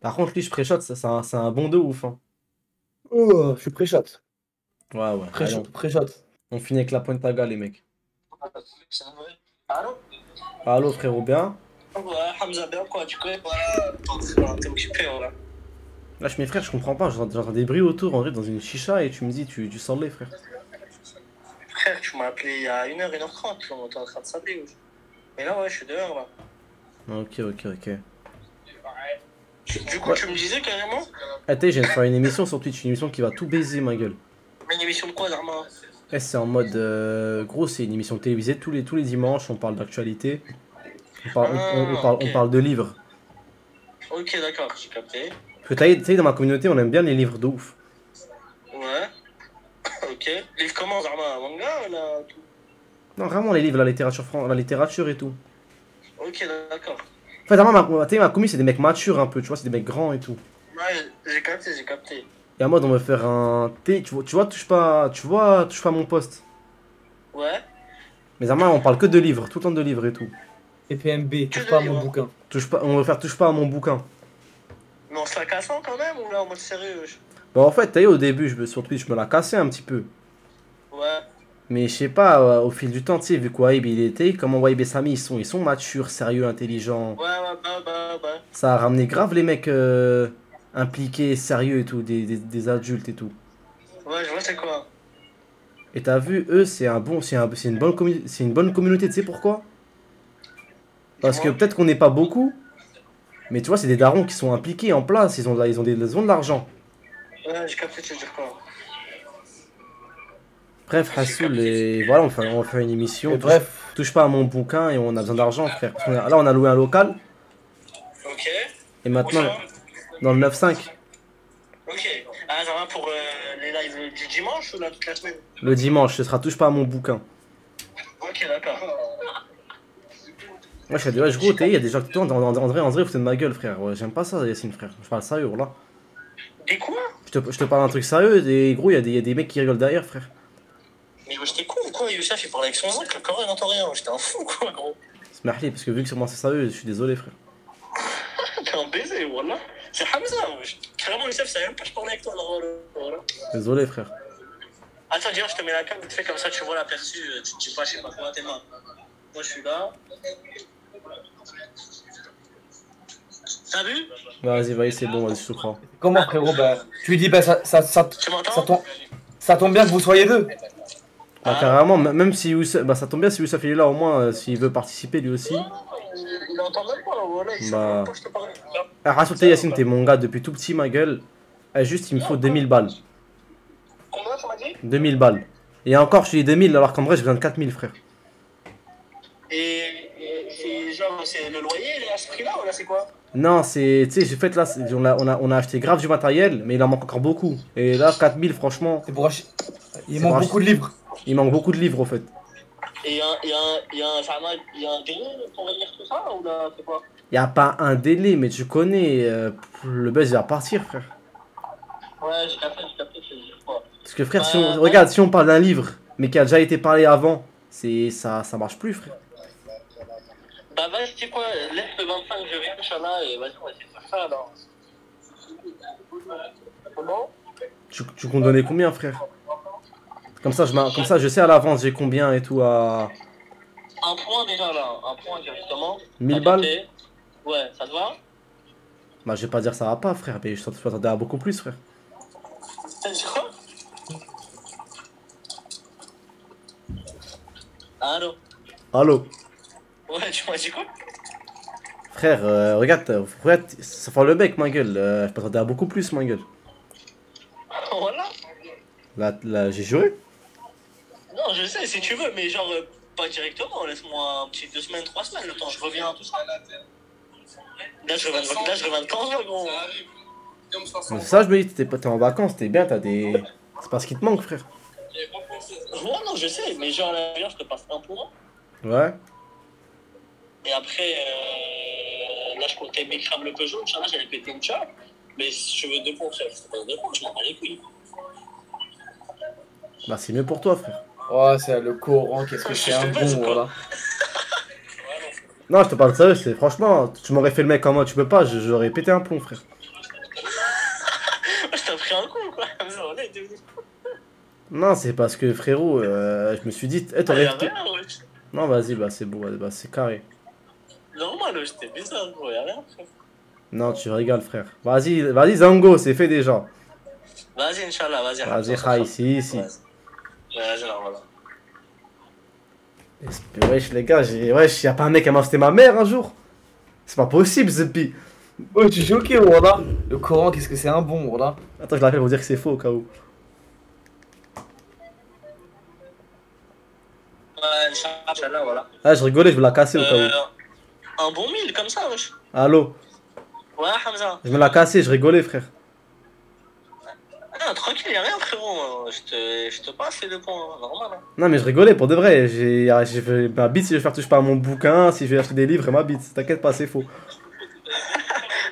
Par contre, lui, je pré-shot, c'est un bon de ouf, hein. Oh, je suis pré-shot. Ouais, ouais, allez, Pré-shot. Pré-shot. on finit avec la pointe à gars, les mecs. Allô? Allô, frérot, bien? Ouais, Hamza, bien quoi, tu connais? T'es occupé, voilà. Là, mes frères, je comprends pas, j'entends des bruits autour, en vrai, dans une chicha, et tu me dis, tu sors les frère. Frère, tu m'as appelé il y a 1h30, là, on était en train de s'appeler. Mais là, ouais, je suis dehors, là. Ok, ok, ok. Du coup, Ouais. tu me disais carrément? Eh, t'es, je viens de faire une émission sur Twitch, une émission qui va tout baiser, ma gueule. Mais une émission de quoi, Zarma? Eh, c'est en mode, gros, c'est une émission télévisée, tous les dimanches, on parle d'actualité, Ah, ok. on parle de livres. Ok, d'accord, j'ai capté. Parce que t'as dans ma communauté, on aime bien les livres de ouf. Ouais, ok. Livre comment, Zarma? Un manga, là, tout? Non, vraiment, les livres, la littérature et tout. Ok, d'accord. En fait, vraiment, ma commu, c'est des mecs matures un peu, tu vois, c'est des mecs grands et tout. Ouais, j'ai capté, j'ai capté. Et en mode, on veut faire un thé, touche pas à mon poste. Ouais, Mais vraiment, on parle que de livres, tout le temps de livres et tout. Et PMB, que touche de pas à mon livres. bouquin. On veut faire touche pas à mon bouquin. Mais en se la cassant quand même, ou là, en mode sérieux? Bon, en fait, t'as vu, au début, sur Twitch, je me la cassais un petit peu. Ouais, Mais je sais pas, au fil du temps, tu sais, vu que Waib il était, comment Waib et Samy ils sont matures, sérieux, intelligents. ouais, bah. Ça a ramené grave les mecs impliqués, sérieux et tout, des adultes et tout. Ouais, je vois c'est quoi. Et t'as vu, eux, c'est une bonne communauté, tu sais pourquoi? Parce que Dis-moi. peut-être qu'on n'est pas beaucoup, mais tu vois, c'est des darons qui sont impliqués en place, ils ont de l'argent. Ouais, j'ai capté, tu veux dire quoi. Bref, J'ai Hassoul, capté. et voilà, on va faire une émission, Et bref, touche pas à mon bouquin et on a besoin d'argent, frère. Là, on a loué un local, Ok. et Où maintenant, ça? dans le 9-5, Ok. Ah, ça va pour les lives du dimanche ou là toute la semaine? le dimanche, ce sera touche pas à mon bouquin. Ok, d'accord. Moi, je suis dit, ouais, gros, il y a des gens qui tournent, en vrai, foutez de ma gueule, frère. Ouais, j'aime pas ça, Yacine, frère. Je parle sérieux, là. Et quoi? Je te parle d'un truc sérieux, et gros, il y a des mecs qui rigolent derrière, frère. Mais j'étais con ou quoi? Youssef il parlait avec son zinc, le corps il n'entend rien. J'étais un fou quoi, gros. C'est marlé, parce que vu que c'est sérieux, je suis désolé, frère. T'es un baiser, voilà. C'est Hamza, wesh. Carrément, Youssef, ça même pas je parlais avec toi, alors voilà. Désolé, frère. Attends, dis-moi, je te mets la cam vite fait comme ça, tu vois l'aperçu, tu te dis pas, je sais pas quoi, tes mains. Moi, je suis là. T'as vu? Vas-y, c'est bon, vas-y, je te crois. comment frérot? Bah, tu lui dis, bah, Tu m'entends? ça tombe bien que vous soyez deux. Bah, Ah. carrément, même si Youssef, bah, ça tombe bien si Youssef il est là, au moins, s'il veut participer lui aussi. Il entend même pas, voilà, il sait Bah. même pas que je te parle. Ah, rassure-toi, Yacine, t'es mon gars depuis tout petit, ma gueule. Juste, il me faut 2000 balles. Combien tu m'as dit? 2000 balles. Et encore, je te dis 2000, alors qu'en vrai, j'ai besoin de 4000, frère. Et c'est genre, c'est le loyer, il est à ce prix-là, ou là, c'est quoi? Non, c'est. Tu sais, j'ai fait là, on a acheté grave du matériel, mais il en manque encore beaucoup. Et là, 4000, franchement, C'est pour acheter. Il c'est manque pour beaucoup de livres. il manque beaucoup de livres, au fait. Et il y a un délai pour venir tout ça, ou là, c'est quoi? Y a pas un délai, mais tu connais, le buzz il va partir, frère. Ouais, j'ai capté, je quoi. Parce que, frère, Ouais. regarde, si on parle d'un livre, mais qui a déjà été parlé avant, ça marche plus, frère. Bah, vas-y, tu sais quoi, laisse le 25, je vais Inch'Allah, et vas-y, on va essayer de faire ça, alors. Comment? Tu comptes donner combien, frère? Comme ça, je sais à l'avance, j'ai combien et tout à. Un point déjà, là, un point directement. 1000 T'as bien balles? fait. Ouais, ça te va? Bah, je vais pas dire ça va pas, frère, mais je t'attendais à beaucoup plus, frère. T'as dit quoi? Allô? Allô? Ouais, tu m'as dit quoi? Frère, regarde, ça fait le bec, ma gueule. Je m'attendais à beaucoup plus, ma gueule. Voilà. Là, j'ai juré. Non, je sais, si tu veux, mais genre, pas directement. Laisse-moi un petit 2 semaines, 3 semaines, le temps, je reviens, tout ça. Là, je reviens de quand, là, gros? Mais c'est ça, je me dis, t'es en vacances, t'es bien, t'as des. C'est pas ce qui te manque, frère. Ouais, non, je sais, mais genre, là, je te passe un point. Ouais. Et après, là, je comptais m'écrire le Peugeot. Inch'Allah, j'allais péter une charte. Mais si tu veux 2 points, frère, je te passe 2 points, je m'en bats les couilles. Bah, c'est mieux pour toi, frère. Oh, c'est le Coran, qu'est-ce que c'est un bon, voilà. Non, je te parle sérieux, c'est franchement, tu m'aurais fait le mec en moi, tu peux pas, j'aurais pété un plomb, frère. t'as pris un coup, quoi. Hamza, voilà, il est devenu fou. Non, c'est parce que frérot, je me suis dit, Ah, t'aurais. y'a rien, wesh. Non, vas-y, bah c'est bon, bah c'est carré. Normal, wesh, c'était bizarre, gros, y'a rien, frère. Non, tu régales, frère. Vas-y, vas-y, Zango, c'est fait déjà. Vas-y, Inch'Allah, vas-y, Vas-y, Hamza, Khaï, si. Vas-y, alors, voilà. Wesh, les gars, wesh, y'a pas un mec qui m'a insulté ma mère un jour? C'est pas possible, Zepi. Oh, je suis choqué, voilà. Le Coran, qu'est-ce que c'est un bon, voilà. Attends, je l'appelle pour dire que c'est faux au cas où. Ouais, Inch'Allah, voilà. Ah, je rigolais, je vais la casser au cas où. Un bon 1000, comme ça, wesh. Allô? Ouais, Hamza. Je me la cassé, je rigolais, frère. Ah, tranquille, y'a rien, frérot. Je te passe les 2 points, hein, normal. Hein. Non, mais je rigolais pour de vrai. J'ai fait ma bite si je vais faire toucher par mon bouquin, si je vais acheter des livres et ma bite. T'inquiète pas, c'est faux.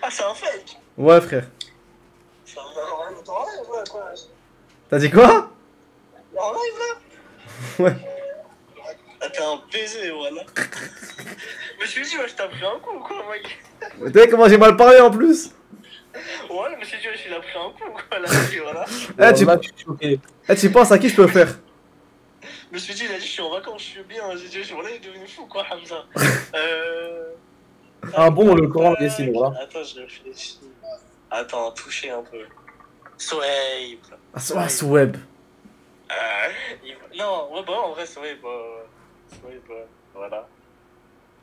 Ah, c'est un fake. Ouais, frère. C'est un quoi. T'as dit quoi? En live, là. Ouais. Ah, t'es un baiser, voilà. Mais je me suis dit, ouais, je t'ai pris un coup, quoi, mec. T'as vu comment j'ai mal parlé en plus? Ouais, je me suis dit, ouais, il a pris un coup, quoi, là, voilà. Eh, Je suis choqué. tu penses à qui je peux faire? Je me suis dit, il a dit, je suis en vacances, je suis bien. J'ai dit, voilà, il est devenu fou, quoi, Hamza. Un bon, le Coran dessine, voilà. Attends, je réfléchis. Attends, toucher un peu. Swipe. Ah, Sweb. Non, ouais, bah, en vrai, Swipe, voilà.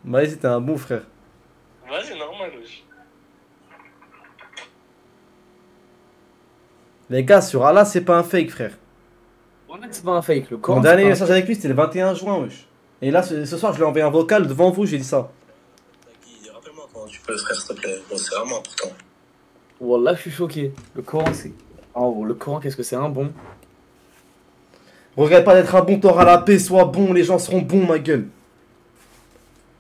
Bah, vas-y, t'es un bon frère. Vas-y, normal, wesh. Les gars, sur Allah, c'est pas un fake, frère. C'est pas un fake, le Coran. Mon dernier message avec lui, c'était le 21 juin, wesh. Et là, ce soir, je lui ai envoyé un vocal devant vous, j'ai dit ça. Rappelle-moi comment tu peux, frère, s'il te plaît. Bon, c'est vraiment important. Wallah, je suis choqué. Le Coran, c'est. Oh, le Coran, qu'est-ce que c'est un bon. Regrette pas d'être un bon, t'auras la paix, sois bon, les gens seront bons, ma gueule.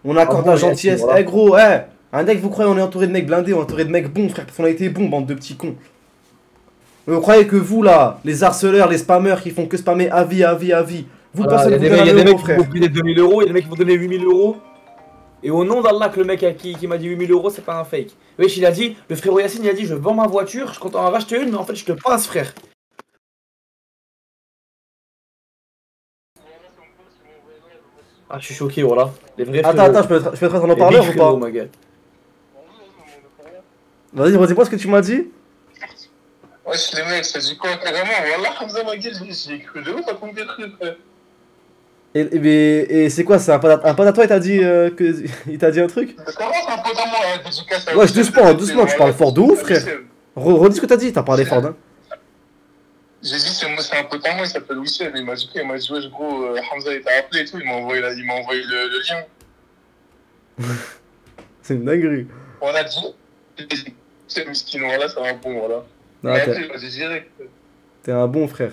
On accorde bon, la gentillesse. voilà. Eh gros, un deck, vous croyez on est entouré de mecs blindés, on est entouré de mecs bons, frère, parce qu'on a été bons, bande de petits cons. Vous croyez que vous, là, les harceleurs, les spammers qui font que spammer à vie, vous Voilà, personne y a ne des vous mecs, donne y a un des euro, mecs qui frère. vont donner 2000 euros, il y a des mecs qui vont donner 8000 euros. Et au nom d'Allah, que le mec qui m'a dit 8000 euros, c'est pas un fake. Wesh, il a dit, le frérot Yacine, il a dit, je vends ma voiture, je compte en racheter une, mais en fait, je te passe, frère. Ah, je suis choqué, voilà. Les vrais frérots. Attends, je peux te mettre en Les haut-parleur big ou frérots, pas? ma gueule. Vas-y, redis-moi ce que tu m'as dit. Wesh les mecs, ça dit quoi carrément? Wallah, Hamza ma gueule, j'ai cru de ouf à ton des trucs, frère. Et c'est quoi, c'est un pote à toi, il t'a dit il t'a dit un truc? Comment c'est un pote à moi, hein, dédicace à Ouais, Wissem, doucement, tu voilà, parles fort de ouf, frère. Wissem. Redis ce que t'as dit, t'as parlé fort, hein. J'ai dit, c'est un pote à moi, il s'appelle Wissem, il m'a dit quoi? Il m'a dit, wesh gros, Hamza il t'a appelé et tout, il m'a envoyé le lien. C'est une dinguerie. On a dit, c'est miskin, voilà, ça va bon, voilà. Non, Mais après, il m'a dit direct. t'es un bon frère.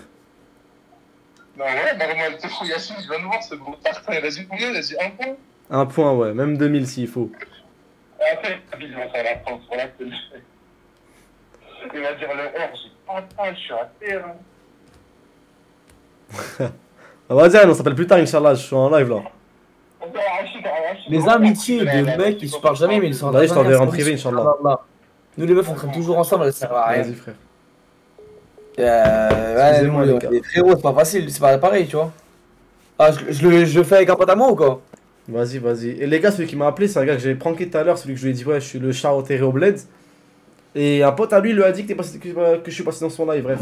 Non, ouais, normal, t'es fou, Yacine, je viens de voir, c'est bon partant, il a dit combien? Il a dit 1 point. Un point, ouais, même 2000 s'il faut. Et après, il va faire la France, voilà, c'est le fait. Il va dire le R, j'ai pas de temps, je suis à terre. Hein. Ah, vas-y, on s'appelle plus tard, Inch'Allah, je suis en live là. Les amitiés de mecs, ils se parlent jamais, mais ils sont Vas-y, je t'enverrai en privé, Inch'Allah. Nous, les meufs, on traîne toujours ensemble, elles servent à rien. Vas-y, frère. Ouais, Excusez-moi, nous, les gars. les frérots, c'est pas facile, c'est pas pareil, tu vois. Ah, je le fais avec un pote à moi ou quoi? Vas-y. Et les gars, celui qui m'a appelé, c'est un gars que j'ai pranké tout à l'heure, celui que je lui ai dit, ouais, je suis le chat enterré au bled. Et un pote à lui lui a dit que je suis passé dans son live, bref.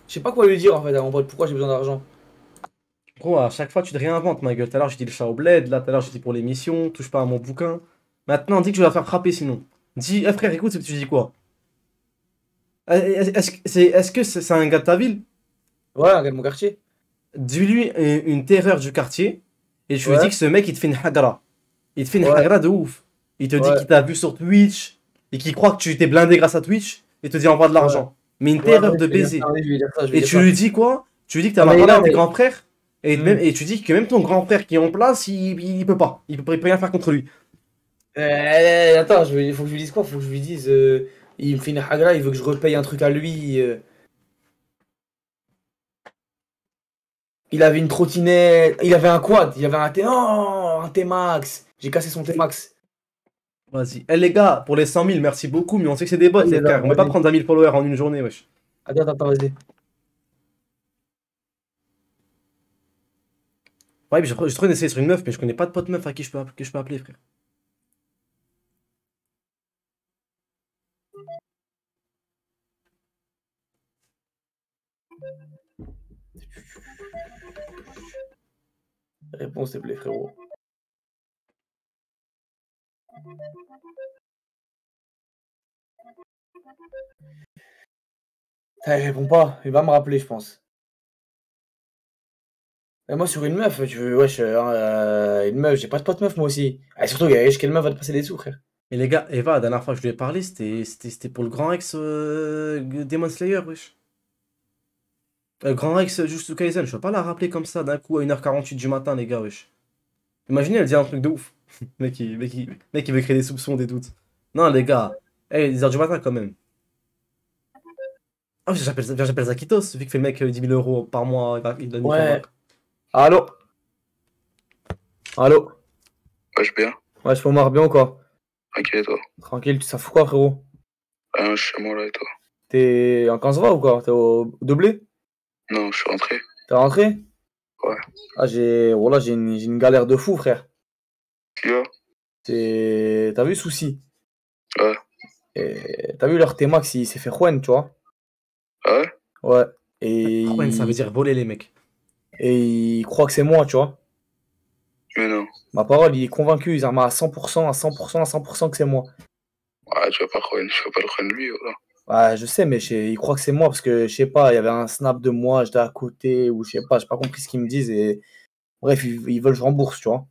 Je sais pas quoi lui dire en fait à mon pote, pourquoi j'ai besoin d'argent. Gros, à chaque fois, tu te réinventes, ma gueule. Tout à l'heure, j'ai dit le chat au bled, là, tout à l'heure, j'ai dit pour l'émission, touche pas à mon bouquin. Maintenant, dis que je vais la faire frapper sinon. Dis, frère, écoute, tu dis quoi? Est-ce que c'est un gars de ta ville? Ouais, un gars de mon quartier. Dis-lui une terreur du quartier et je lui Ouais. dis que ce mec il te fait une hagra. Il te fait une Ouais. hagra de ouf. Il te dit Ouais. qu'il t'a vu sur Twitch et qu'il croit que tu t'es blindé grâce à Twitch et te dit envoie de l'argent. Mais une terreur Ouais, de je vais dire baiser. ça, oui, je vais dire ça, je vais Et dire tu ça. lui dis quoi? Tu lui dis que t'as Non, mais parlé là, avec tes mais- grands frères et, Hmm. et tu dis que même ton grand frère qui est en place, il peut pas. Il peut rien faire contre lui. Attends, faut que je lui dise quoi? Faut que je lui dise. Il me fait une hagra, il veut que je repaye un truc à lui. Il avait une trottinette, il avait un quad, il avait un T. Non, un T-Max. J'ai cassé son T-Max. Vas-y. Eh les gars, pour les 100 000, merci beaucoup, mais on sait que c'est des bots, Vas-y, les là, frères. On va pas vas-y. prendre 20 000 followers en une journée, wesh. Attends, vas-y. Ouais, mais j'ai trop d'essayer sur une meuf, mais je connais pas de pote meuf à qui que je peux appeler, frère. Réponds, s'il te plaît, frérot. Ça, il répond pas. Il va me rappeler, je pense. Et moi, sur une meuf, tu veux, wesh, une meuf, j'ai pas de pote meuf, moi aussi. Ah, surtout, quelle meuf va te passer des sous, frère? Et les gars, Eva, la dernière fois que je lui ai parlé, c'était pour le grand ex Demon Slayer, wesh. Le grand ex Jujutsu Kaisen, je peux pas la rappeler comme ça d'un coup à 1h48 du matin, les gars, wesh. Imaginez, elle dit un truc de ouf. Mec, il veut créer des soupçons, des doutes. Non, les gars, 10h du matin quand même. Ah, j'appelle Zakitos, vu qu'il fait le mec 10 000 euros par mois, il donne Ouais. Allô? Allô? Wesh bien. Ouais, je peux marre bien ou quoi? Ok, toi. Tranquille, tu sais fou quoi, frérot? Je suis chez moi là et toi? T'es en 15 ou quoi? T'es au doublé? Non, je suis rentré. T'es rentré? Ouais. Ah, j'ai une galère de fou, frère. Qui va? T'as vu Souci? Ouais. Et t'as vu leur T-Max, il s'est fait Juan, tu vois? Ah ouais? Ouais. Et Pourquoi ça veut dire voler les mecs? et il croit que c'est moi, tu vois? Mais non. Ma parole, il est convaincu, il à 100%, à 100%, à 100% que c'est moi. Ah, tu vas pas le prendre lui, voilà. Ouais, je sais, mais il croit que c'est moi parce que, je sais pas, il y avait un snap de moi, j'étais à côté, ou je sais pas, j'ai pas compris ce qu'ils me disent. Et bref, ils veulent que je rembourse, tu vois.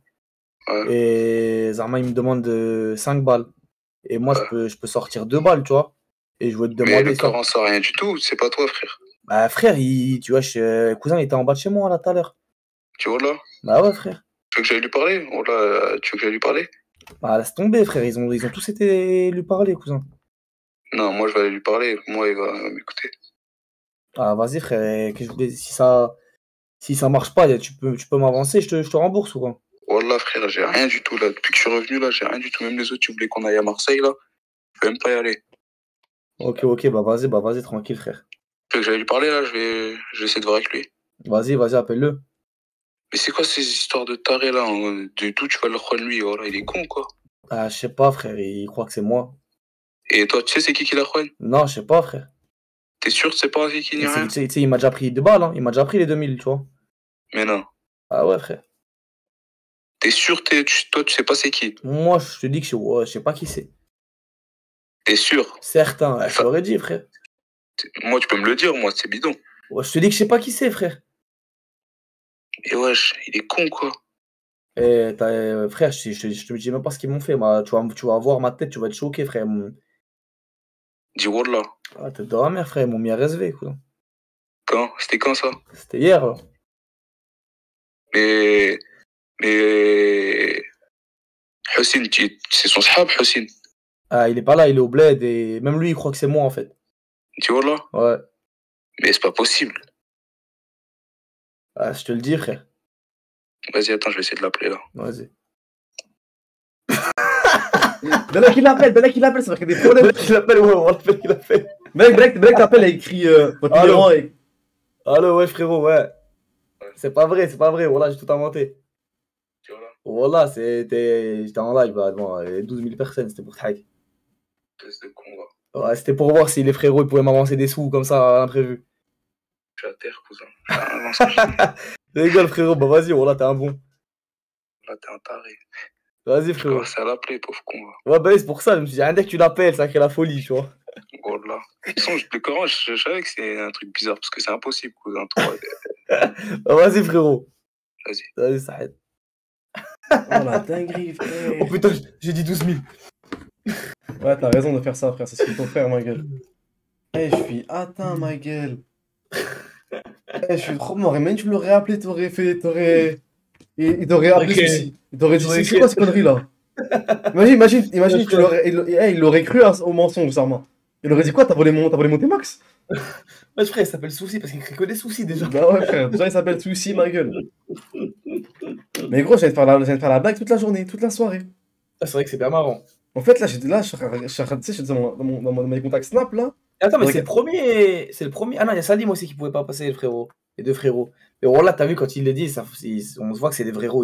Ouais. Et Zarma, il me demande 5 balles. Et moi, Ouais. je peux sortir 2 balles, tu vois. Et je voulais te Mais demander le ça. corps, ça rien du tout, c'est pas toi, frère. Bah, frère, tu vois, cousin, il était en bas de chez moi, là, tout à l'heure. Tu vois là? Bah ouais, frère. Tu veux que j'aille lui parler? Voilà, tu veux que j'aille lui parler? Bah, laisse tomber, frère, ils ont tous été lui parler, cousin. Non, moi je vais aller lui parler, moi il va m'écouter. Ah, vas-y, frère, si ça marche pas, tu peux m'avancer, je te rembourse ou quoi? Wallah frère, j'ai rien du tout là. Depuis que je suis revenu là, j'ai rien du tout. Même les autres, tu voulais qu'on aille à Marseille là, je peux même pas y aller. Ok, bah vas-y, tranquille, frère. Tu veux que j'aille lui parler là, je vais essayer de voir avec lui. Vas-y, appelle-le. Mais c'est quoi ces histoires de taré là hein? Du tout, tu vas le reprendre lui, voilà, il est con quoi. Ah, je sais pas, frère, il croit que c'est moi. Et toi, tu sais c'est qui l'a reprendre? Non, je sais pas, frère. T'es sûr que c'est pas c'est qui ni rien? Tu sais, il m'a déjà pris 2 balles, hein. Il m'a déjà pris les 2000, tu vois. Mais non. Ah ouais, frère. T'es sûr, toi tu sais pas c'est qui? Moi, je te dis que je sais pas qui c'est. T'es sûr? Certain, je t'aurais dit, frère. Moi tu peux me le dire, moi c'est bidon. Ouais, je te dis que je sais pas qui c'est, frère. Et wesh, il est con quoi. Et frère, je te dis même pas ce qu'ils m'ont fait. Tu vas voir ma tête, tu vas être choqué, frère. Dis wallah. Ah, tête de la mère, frère, ils m'ont mis à RSV, quoi. Quand? C'était quand ça? C'était hier, là. Mais Hossein, c'est son sahab, Hossein. Ah, il est pas là, il est au bled et même lui, il croit que c'est moi, en fait. Tu vois là? Ouais. Mais c'est pas possible. Ah, je te le dis, frère. Vas-y, attends, je vais essayer de l'appeler là. Vas-y. Bella qui l'appelle, ça va créer des problèmes. Il appelle, ouais, on l'appelle, il appelle. Mec, t'appelles, il a écrit votre Allô. numéro et. Allô, ouais, frérot, ouais. C'est pas vrai, voilà, j'ai tout inventé. Tu vois là? Voilà, j'étais en live, là, devant 12 000 personnes, c'était pour tag. Espèce de con, va. Ouais, c'était pour voir si les frérots ils pouvaient m'avancer des sous comme ça, à l'imprévu. Je suis à terre, cousin. Non, ça, Rigole, frérot, bah vas-y, voilà, t'es un bon. là, t'es un taré. Vas-y, Je frérot. commence à l'appeler, pauvre con, va. Ouais, bah oui, c'est pour ça, je me suis dit, rien dès que tu l'appelles, ça crée la folie, tu vois. Wallah. De toute façon, le Coran, je savais que c'est un truc bizarre parce que c'est impossible, cousin. Toi, Bah, vas-y, frérot. Vas-y. Vas-y, ça aide. Oh la dinguerie, frère. Oh putain, j'ai dit 12 000. Ouais, t'as raison de faire ça, frère, c'est ce qu'il faut faire, ma gueule. Eh, je suis atteint, ma gueule. Eh, je suis trop mort. Et même tu me l'aurais appelé, il t'aurait appelé Ok. Souci. Il t'aurait dit, J'aurais c'est quoi cette connerie là? Imagine, il aurait cru au mensonge, Sarma. Il aurait dit quoi? T'as volé mon T-Max? Ouais, frère, il s'appelle Souci parce qu'il crée que des soucis déjà. Bah ouais, frère, déjà il s'appelle Souci, ma gueule. Mais gros, je viens de faire la blague toute la journée, toute la soirée. Ah, c'est vrai que c'est bien marrant. En fait, là, je suis en train de, tu sais, je suis dans mes contacts Snap, là. Attends, mais Regarde. c'est le premier. C'est le premier. Ah non, il y a Salim aussi qui pouvait pas passer, le frérot. Les deux frérots. Et voilà, t'as vu, quand il le dit, on se voit que c'est des vrais héros.